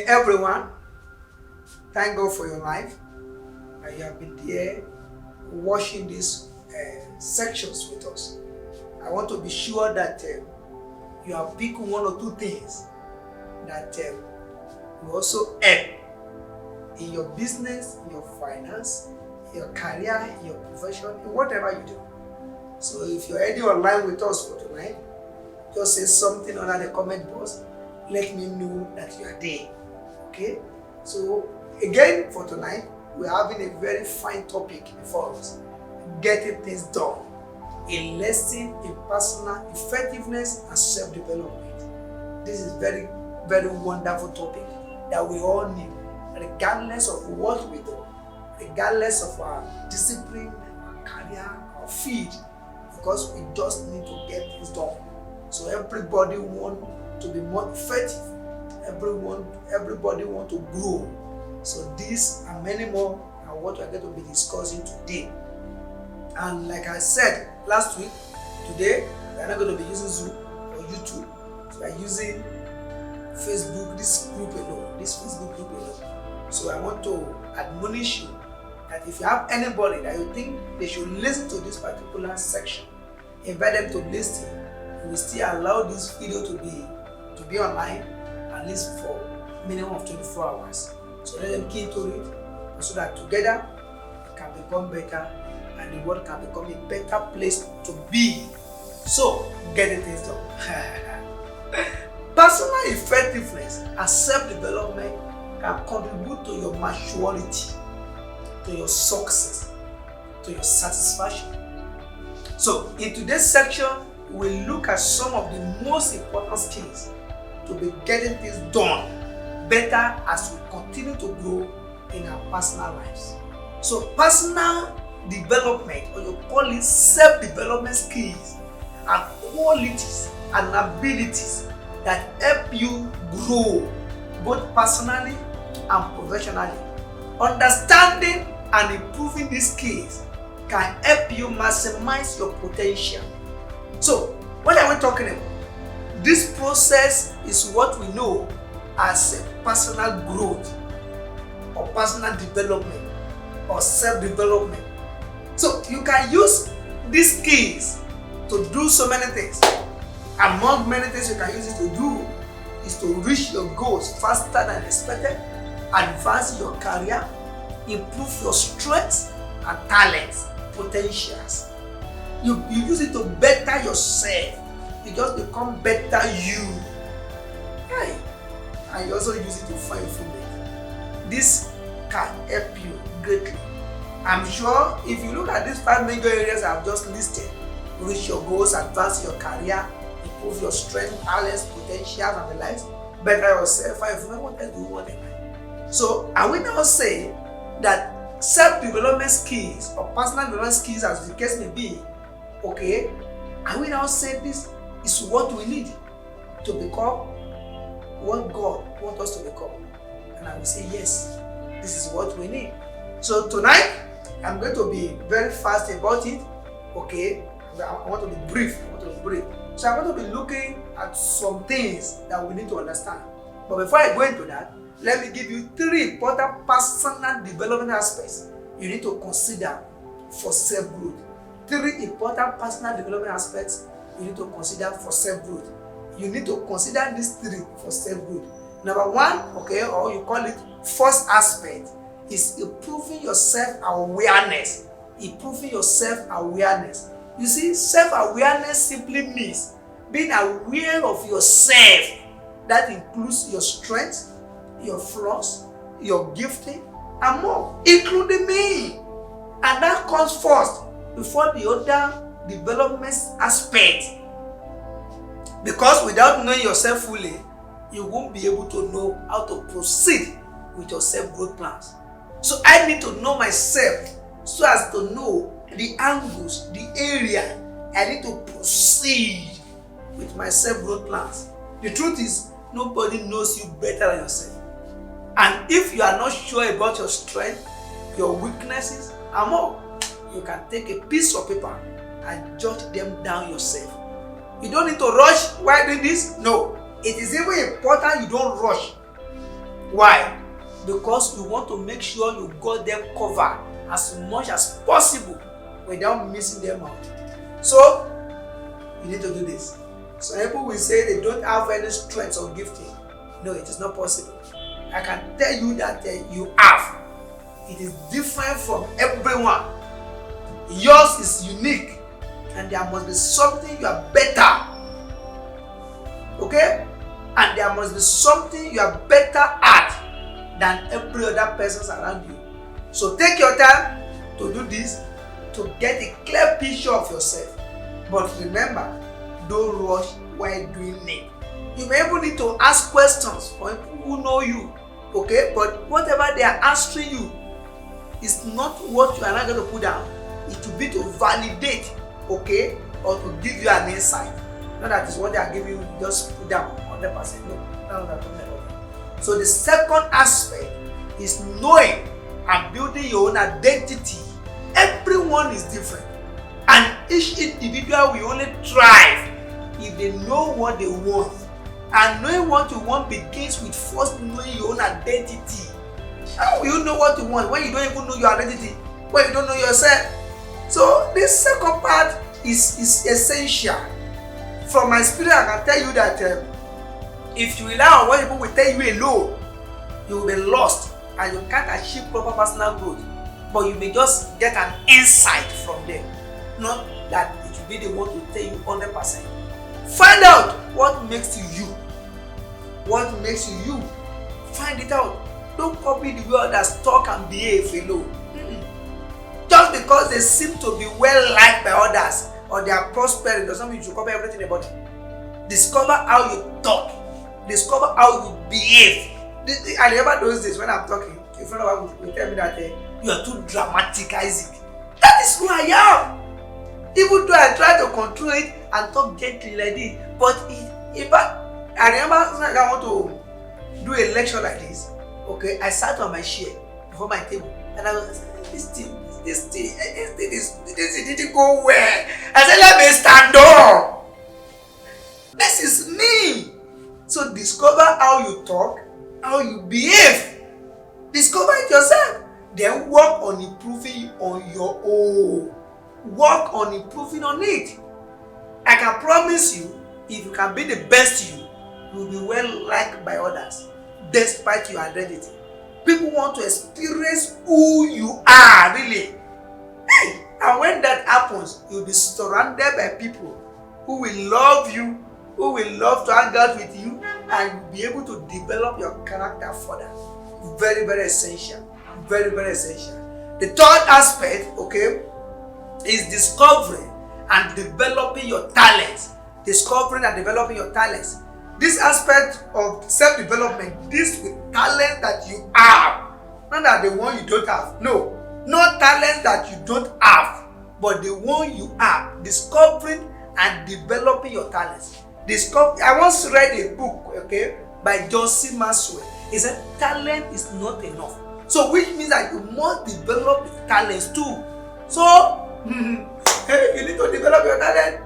everyone. Thank God for your life. You have been there watching these sections with us. I want to be sure that you have picked one or two things that will also help in your business, in your finance, in your career, in your profession, in whatever you do. So if you're already online with us for tonight, just say something under the comment box. Let me know that you are there. Okay? So again, for tonight, we're having a very fine topic before us. Getting things done. A lesson in personal effectiveness and self-development. This is very, very wonderful topic that we all need, regardless of what we do, regardless of our discipline, our career, our field, because we just need to get things done. So everybody wants to be more effective. Everybody wants to grow. So these and many more are what we're going to be discussing today. And like I said last week, today we're not going to be using Zoom or YouTube. So we're using Facebook, this Facebook group alone. So I want to admonish you that if you have anybody that you think they should listen to this particular section, invite them to listen. We will still allow this video to be online at least for minimum of 24 hours. So let them key to it so that together it can become better and the world can become a better place to be. So getting things done. Personal effectiveness and self-development can contribute to your maturity, to your success, to your satisfaction. So in today's section, we'll look at some of the most important skills to be getting things done better as we continue to grow in our personal lives. So personal development, or you call it self-development skills, are qualities and abilities that help you grow both personally and professionally. Understanding and improving these skills can help you maximize your potential. So, what are we talking about? This process is what we know as personal growth or personal development or self-development. So, you can use these skills to do so many things. Among many things you can use it to do is to reach your goals faster than expected, advance your career, improve your strengths and talents, potentials. You use it to better yourself. You just become better you. Hey. And you also use it to find improvement. This can help you greatly. I'm sure if you look at these 5 major areas I've just listed, reach your goals, advance your career, improve your strength, talents, potentials, and the likes, better yourself, find improvement, what else do you want in life? So, are we now saying that self-development skills or personal development skills, as the case may be, okay, are we now saying this is what we need to become what God wants us to become? And I will say yes, this is what we need. So tonight, I'm going to be very fast about it, okay? I want to be brief. So I'm going to be looking at some things that we need to understand. But before I go into that, let me give you 3 important personal development aspects you need to consider for self-growth. 3 important personal development aspects you need to consider for self-growth. You need to consider these 3 for self-growth. Number 1, okay, or you call it first aspect, is improving your self-awareness. Improving your self-awareness. You see, self-awareness simply means being aware of yourself. That includes your strengths, your flaws, your gifting, and more, including me. And that comes first before the other development aspect. Because without knowing yourself fully, you won't be able to know how to proceed with your self-growth plans. So I need to know myself so as to know the angles, the area I need to proceed with my self-growth plans. The truth is, nobody knows you better than yourself. And if you are not sure about your strength, your weaknesses, and more, you can take a piece of paper and jot them down yourself. You don't need to rush while doing this. No. It is even important you don't rush. Why? Because you want to make sure you got them covered as much as possible without missing them out. So you need to do this. Some people will say they don't have any strength or gifting. No, it is not possible. I can tell you that you have. It is different from everyone. Yours is unique, and there must be something you are better. Okay? And there must be something you are better at than every other person around you. So take your time to do this, to get a clear picture of yourself. But remember, don't rush while doing it. You may even need to ask questions for people who know you. Okay? But whatever they are answering you is not what you are not going to put down. It will be to validate, okay, or to give you an insight. Not that is what they are giving you, just put down 100%. No, that's what I'm talking about. So the second aspect is knowing and building your own identity. Everyone is different, and each individual will only thrive if they know what they want. And knowing what you want begins with first knowing your own identity. How will you know what you want when you don't even know your identity, when you don't know yourself? So this second part is essential. From my experience, I can tell you that if you rely on what people will tell you alone, you will be lost and you can't achieve proper personal growth. But you may just get an insight from them, not that it will be the one to tell you 100%. Find out what makes you you. What makes you you? Find it out. Don't copy the way others talk and behave alone. Just because they seem to be well liked by others or they are prospering doesn't mean you should copy everything about them. Discover how you talk. Discover how you behave. I remember those days when I'm talking, a friend of mine will tell me that you are too dramatic, Isaac. That is who I am. Even though I try to control it and talk gently like this, but I remember I want to do a lecture like this. Okay, I sat on my chair before my table and I was this thing didn't go well. I said, let me stand up. This is me. So discover how you talk, how you behave. Discover it yourself. Then work on improving on your own. Work on improving on it. I can promise you, if you can be the best you will be well liked by others, despite your identity. People want to experience who you are, really. Hey, and when that happens, you'll be surrounded by people who will love you, who will love to hang out with you, and you'll be able to develop your character further. Very, very essential. Very, very essential. The third aspect, okay, is discovering and developing your talents. Discovering and developing your talents. This aspect of self-development deals with talent that you have, not that the one you don't have. No, not talent that you don't have, but the one you have. Discovering and developing your talents. I once read a book, okay, by John C. Maxwell. He said, talent is not enough. So, which means that you must develop talents too. So, you need to develop your talent.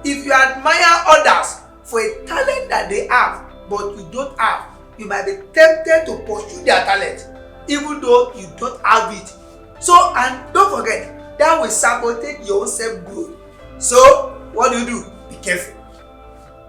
If you admire others for a talent that they have, but you don't have, you might be tempted to pursue their talent, even though you don't have it. So, and don't forget, that will sabotage your own self-growth. So, what do? Be careful.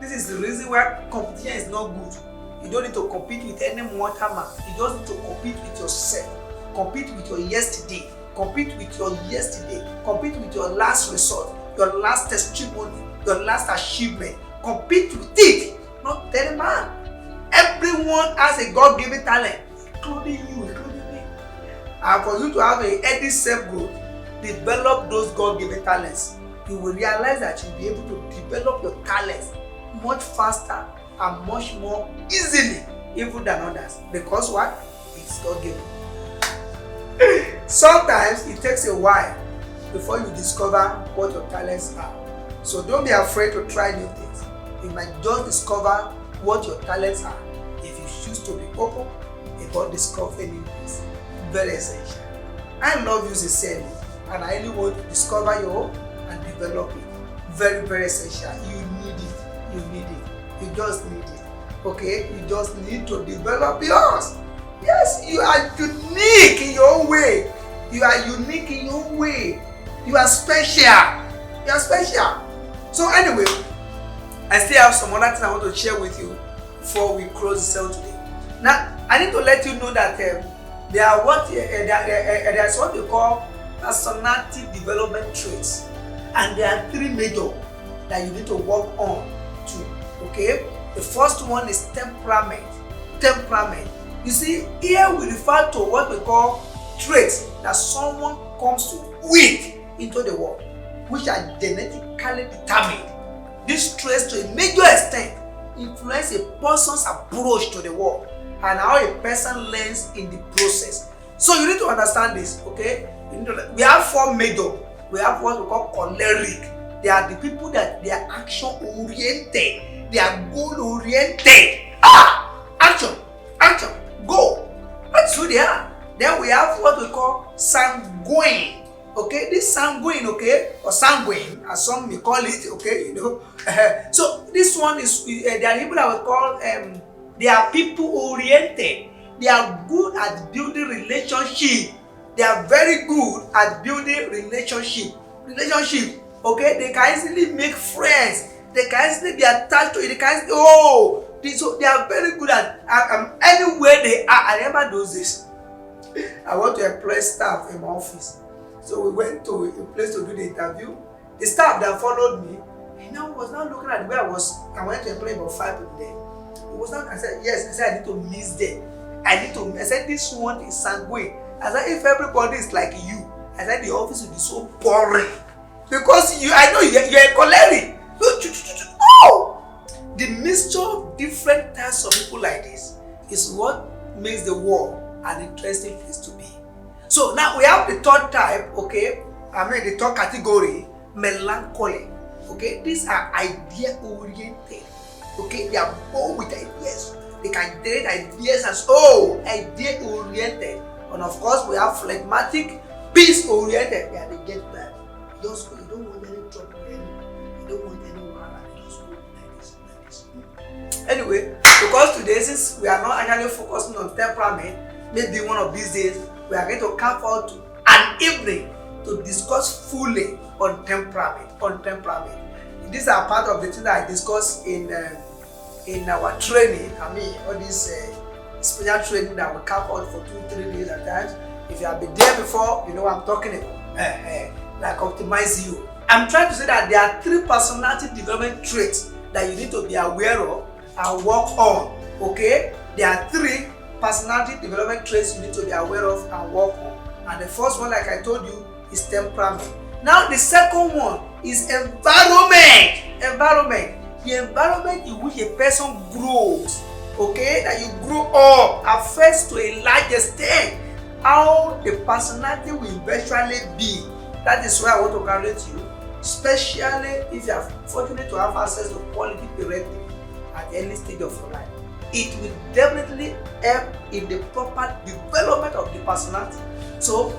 This is the reason why competition is not good. You don't need to compete with any mortal man. You just need to compete with yourself. Compete with your yesterday. Compete with your yesterday. Compete with your last result, your last testimony, your last achievement. Compete with it, not any man. Everyone has a God-given talent, including you, including me. And for you to have a healthy self-growth, develop those God-given talents. You will realize that you'll be able to develop your talents much faster and much more easily, even than others. Because what? It's God-given. Sometimes it takes a while before you discover what your talents are. So don't be afraid to try new things. You might just discover what your talents are if you choose to be open about discovering new things. Very essential. I love you sincerely, and I really want to discover your own and develop it. Very, very essential. You need it. You need it. You just need it. Okay? You just need to develop yours. Yes, you are unique in your own way. You are unique in your own way. You are special. You are special. So anyway, I still have some other things I want to share with you before we close the session today. Now, I need to let you know that there's what we call personality development traits, and there are three major that you need to work on too. Okay, the first one is temperament. Temperament. You see, here we refer to what we call traits that someone comes to with into the world, which are genetically determined. These traits, to a major extent, influence a person's approach to the world and how a person learns in the process. So you need to understand this, okay? We have four major. We have what we call choleric. They are the people that they are action oriented, they are goal oriented. Action, go. That's who they are. Then we have what we call sanguine. Okay, this sanguine, okay, or sanguine, as some may call it, okay, you know. So this one is, there are people that we call, they are people oriented. They are good at building relationship. They are very good at building relationship. Okay, they can easily make friends. They can easily be attached to it. They can easily, so they are very good at anywhere they are. I remember those days. I want to employ staff in my office. So we went to a place to do the interview. The staff that followed me, he now was not looking at where I was. I went to employ about 5 people there. He was not. I said yes. I said I need to miss them. I said this one is sanguine. I said if everybody is like you, I said the office will be so boring because I know you're a choleric. Oh, the mixture of different types of people like this is what makes the world an interesting place to be. So now we have the third type, okay? The third category, melancholy. Okay, these are idea oriented. Okay, they are born with ideas. They can generate ideas as idea oriented. And of course, we have phlegmatic, peace oriented. Yeah, they get that. Just go, you don't want any trouble, you don't want any wahala, just go like this. Anyway, because today, since we are not actually focusing on temperament, maybe one of these days we are going to carve out an evening to discuss fully on temperament. These are part of the things that I discussed in our training. All this special training that we carve out for 2-3 days at times. If you have been there before, you know what I'm talking about. Like optimize you. I'm trying to say that there are 3 personality development traits that you need to be aware of and work on. Okay, there are 3 personality development traits you need to be aware of and work on. And the first one, like I told you, is temperament. Now the second one is environment. The environment in which a person grows, okay, that you grow up, affects to a large extent how the personality will eventually be. That is why I want to congratulate you, especially if you are fortunate to have access to quality parenting at the early stage of your life. It will definitely help in the proper development of the personality. So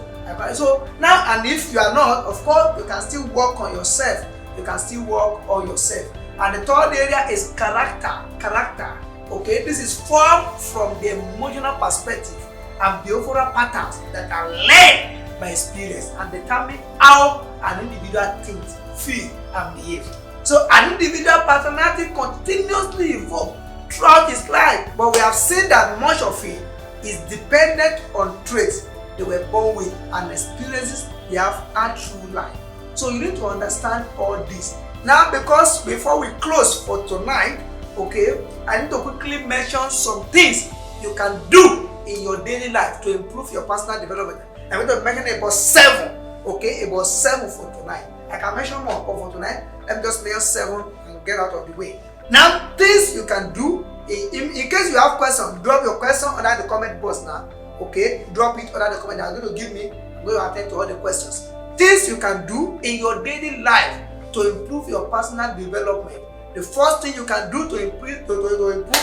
now, and if you are not, of course, you can still work on yourself. And the third area is character. Okay, this is formed from the emotional perspective and behavioral patterns that are learned by experience and determine how an individual thinks, feels, and behaves. So an individual personality continuously evolves throughout his life, but we have seen that much of it is dependent on traits they were born with and experiences they have had through life. So you need to understand all this. Now, because before we close for tonight, okay, I need to quickly mention some things you can do in your daily life to improve your personal development. I'm going to mention about 7, okay, about 7 for tonight. I can mention more, but for tonight, let me just mention 7 and get out of the way. Now, things you can do, in case you have questions, drop your question under the comment box now. Okay, drop it under the comment. I'm going to give me, I'm going to attend to all the questions. Things you can do in your daily life to improve your personal development. The first thing you can do to improve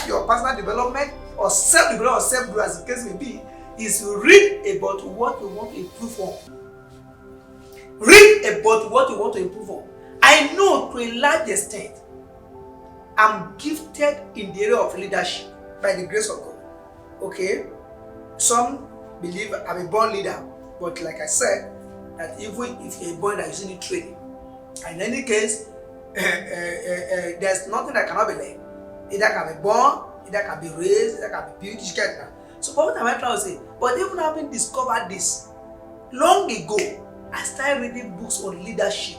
your personal development or self-development or self-growth, as the case may be, is to read about what you want to improve on. Read about what you want to improve on. I know to a large extent, I'm gifted in the area of leadership by the grace of God. Okay? some believe I'm a born leader, but like I said, that even if you're born that you need training. In any case, there's nothing that cannot be learned. Either can be born, either can be raised, either can be built, you get that. So what am I trying to say? But even having discovered this, long ago, I started reading books on leadership.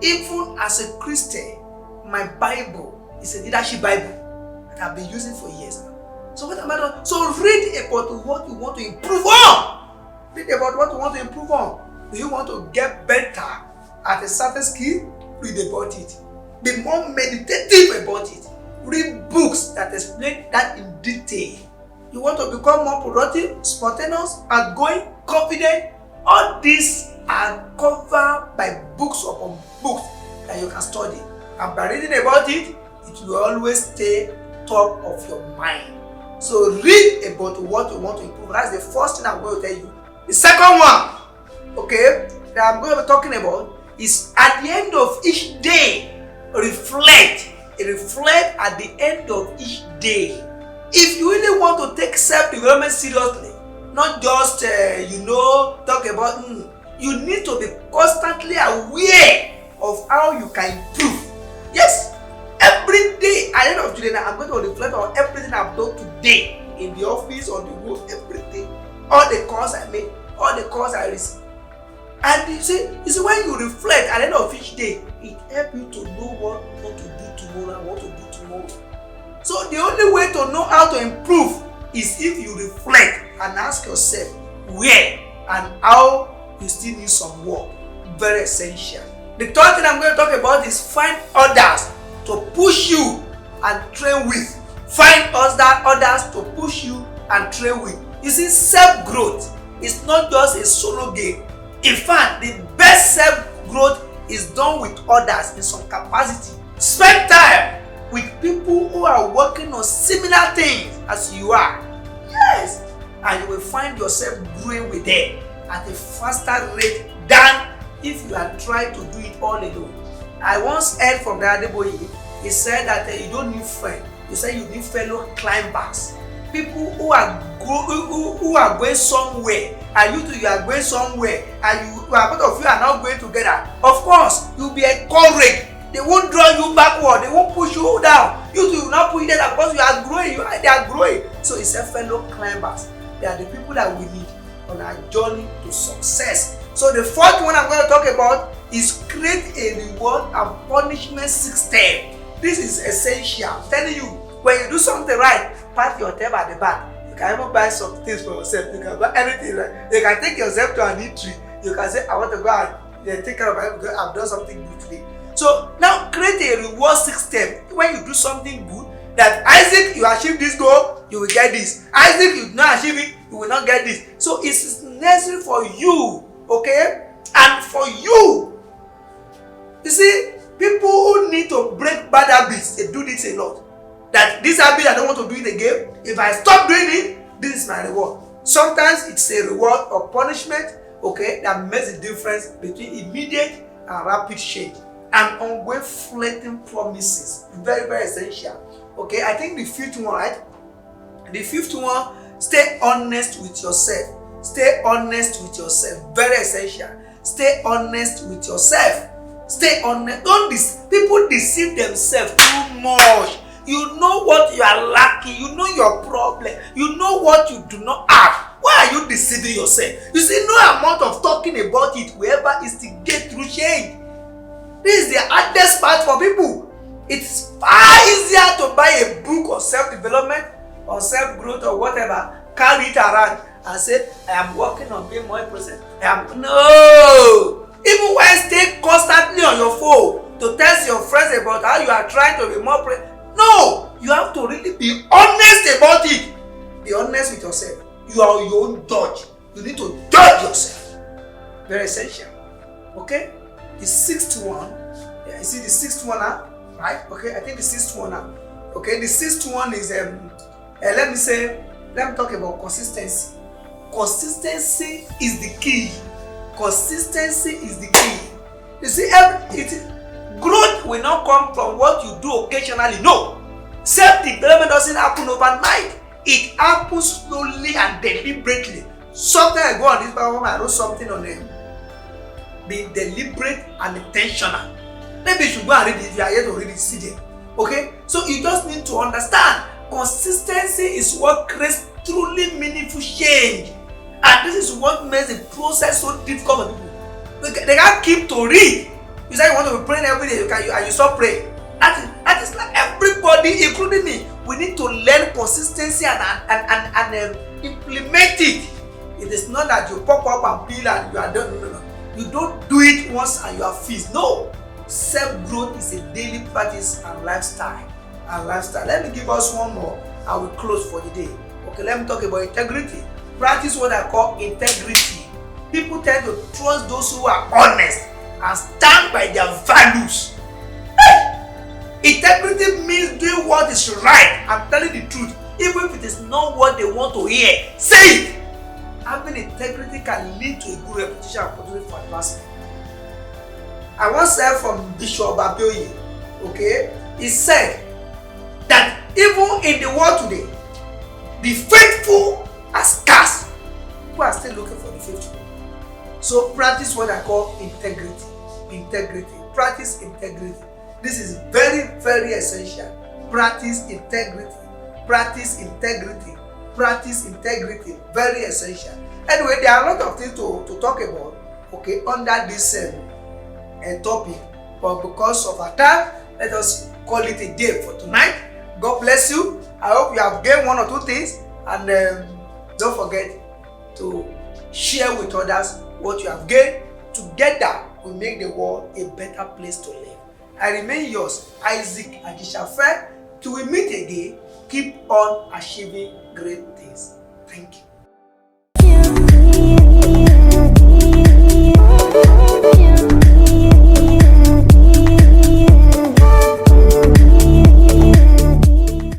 Even as a Christian, my Bible is a leadership Bible that I've been using for years now. So what am I doing? So read about what you want to improve on. Read about what you want to improve on. Do you want to get better at a certain skill? Read about it. Be more meditative about it. Read books that explain that in detail. You want to become more productive, spontaneous, outgoing, confident. All these are covered by books upon books that you can study. And by reading about it, it will always stay top of your mind. So read about what you want to improve. That's the first thing I'm going to tell you. The second one, okay, that I'm going to be talking about is at the end of each day, reflect. Reflect at the end of each day. If you really want to take self-development seriously, not just, talk about, you need to be constantly aware of how you can improve. Yes, every day, at the end of today, now I'm going to reflect on everything I've done today in the office, on the road, everything. All the calls I made, all the calls I received. And you see, when you reflect at the end of each day, it helps you to know what to do tomorrow and what to do tomorrow. So the only way to know how to improve is if you reflect and ask yourself where and how you still need some work. Very essential. The third thing I'm going to talk about is find others to push you and train with. Find others to push you and train with. You see, self-growth is not just a solo game. In fact, the best self-growth is done with others in some capacity. Spend time with people who are working on similar things as you are. Yes, and you will find yourself growing with them at a faster rate than if you are trying to do it all alone. I once heard from the Adeboye, he said that you don't need friends. You say you need fellow climbers. People who are going somewhere, and you are going somewhere, and both of you are not going together. Of course, you'll be encouraged. They won't draw you backward. They won't push you down. You two will not push you down because you are growing. They are growing. So it's a fellow climbers. They are the people that we need on our journey to success. So the fourth one I'm going to talk about is create a reward and punishment system. This is essential. I'm telling you, when you do something right, pat yourself at the back. You can even buy some things for yourself. You can buy anything. Right? You can take yourself to an eatery. You can say, I want to go and take care of myself because I've done something good today. So now create a reward system. When you do something good, that Isaac, you achieve this goal, you will get this. Isaac, you did not achieve it, you will not get this. So it's necessary for you, okay? And for you. You see, people who need to break bad habits, they do this a lot. That this habit, I don't want to do it again. If I stop doing it, this is my reward. Sometimes it's a reward or punishment, okay, that makes the difference between immediate and rapid change. And ongoing fleeting promises. Very, very essential. Okay, I think the fifth one, right? The fifth one, stay honest with yourself. Stay honest with yourself. Very essential. Stay honest with yourself. Stay honest. People deceive themselves too much. You know what you are lacking. You know your problem. You know what you do not have. Why are you deceiving yourself? You see, no amount of talking about it will ever instigate through change. This is the hardest part for people. It's far easier to buy a book on self-development or self-growth or whatever, carry it around and say, I am working on being more present. No! Even when stay constantly on your phone to tell your friends about how you are trying to be more present. No! You have to really be honest about it. Be honest with yourself. You are your own judge. You need to judge yourself. Very essential. Okay? The sixth one, yeah, you see the sixth one now, right? Okay, I think the sixth one now. Okay, the sixth one is let me talk about consistency. Consistency is the key. Consistency is the key. You see, growth will not come from what you do occasionally. No, self-development doesn't happen overnight. It happens slowly and deliberately. Sometimes I go on this platform, I wrote something on them. Be deliberate and intentional. Maybe you should go and read it if you are yet to read it, see there. Okay? So you just need to understand consistency is what creates truly meaningful change. And this is what makes the process so difficult for people. They can't keep to read. You say you want to be praying every day, and you stop praying. That is like everybody, including me. We need to learn consistency and implement it. It is not that you pop up and peel and you are done. No. You don't do it once and you are fixed. No. Self-growth is a daily practice and lifestyle. Let me give us one more and we close for the day. Okay, let me talk about integrity. Practice what I call integrity. People tend to trust those who are honest and stand by their values. Integrity means doing what is right and telling the truth, even if it is not what they want to hear. Say it. Having integrity can lead to a good reputation and opportunity for advancement. I once heard from Bishop Abioye, okay, he said that even in the world today, the faithful are scarce. People are still looking for the faithful. So practice what I call integrity. Practice integrity. This is very, very essential. Practice integrity. Very essential. Anyway, there are a lot of things to talk about, okay, under this topic. But because of our time, let us call it a day for tonight. God bless you. I hope you have gained one or two things. And don't forget to share with others what you have gained. Together, we make the world a better place to live. I remain yours, Isaac Ajishafe. Till we meet again, keep on achieving great things. Thank you.